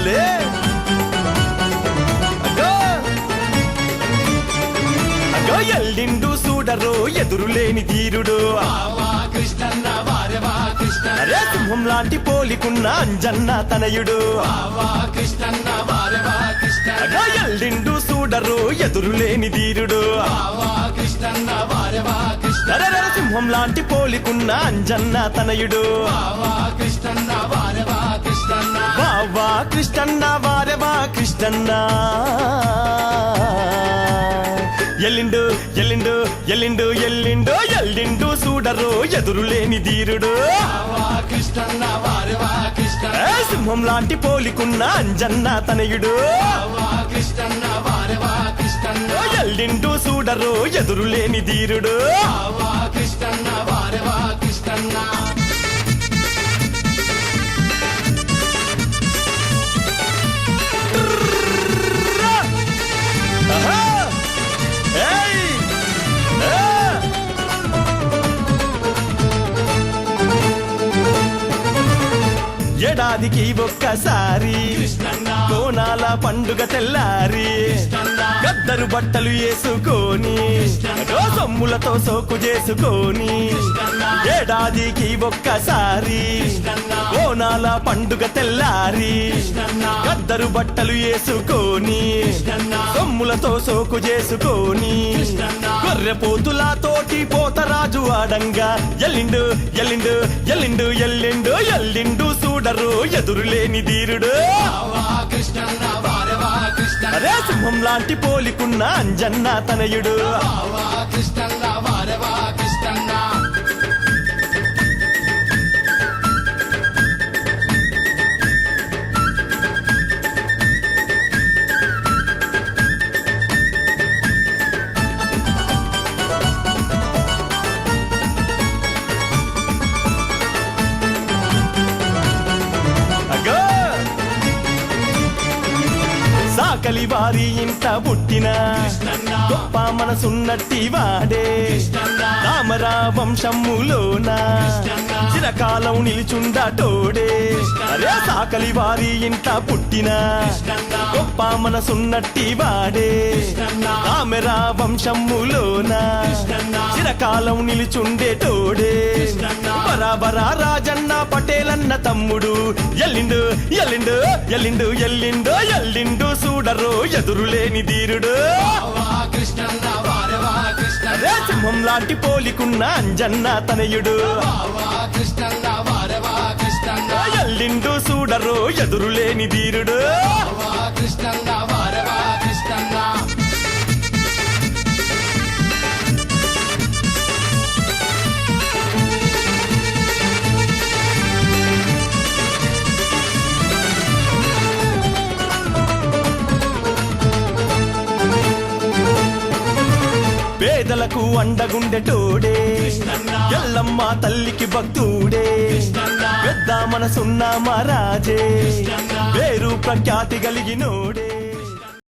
భలే అగో ఎల్లిండు సూడరు ఎదురులేని ధీరుడు అరే సింహం లాంటి పోలికున్న అంజన్న తనయుడు అగో ఎల్లిండు సూడరు ఎదురులేని ధీరుడు సింహం లాంటి పోలికున్న అంజన్న తనయుడు వా కృష్ణన్న వారవా కృష్ణన్న ఎల్లిండు ఎల్లిండు ఎల్లిండు ఎల్లిండు ఎల్లిండు సూడరు ఎదురులేని ధీరుడు సింహం లాంటి పోలికున్న అంజన్న తనయుడు ఎల్లిండు సూడరు ఎదురులేని ధీరుడు ఏడాదికి ఒక్కసారి కోనాల పండుగ తెల్లారి గద్దరు బట్టలు వేసుకొని సొమ్ములతో సోకు చేసుకొని ఏడాదికి ఒక్కసారి కోనాల పండుగ తెల్లారి గద్దరు బట్టలు వేసుకొని సొమ్ములతో సోకు చేసుకొని గొర్రెపోతులతోటి పోతరాజు ఆడంగా ఎల్లిండు ఎల్లిండు ఎల్లిండు ఎల్లిండు ఎల్లిండు సూడరు ఎదురులేని ధీరుడు అరే సింహం లాంటి పోలికున్న అంజన్న తనయుడు కలివారి ఇంట పుట్టిన గొప్ప మనసున్నట్టి వాడే రామరా వంశములోన చిరకాలం నిలుచుండటోడే అరే సాకలి వారి ఇంట పుట్టిన గొప్ప మనసున్నట్టి వాడే రామరా వంశములోన చిరకాలం నిలుచుండేటోడే బరాబరా రాజన్న పటేలన్న తమ్ముడు ఎల్లిండు ఎల్లిండు ఎల్లిండు ఎల్లిండు ఎల్లిండు సూడరు ఎదురులేని ధీరుడు సింహం లాంటి పోలికున్న అంజన్న తనయుడు ఎల్లిండు సూడరు ఎదురులేని ధీరుడు పేదలకు అండగుండెటోడే ఎల్లమ్మ తల్లికి భక్తుడే పెద్ద మనసున్న మహారాజే పేరు ప్రఖ్యాతి కలిగినోడే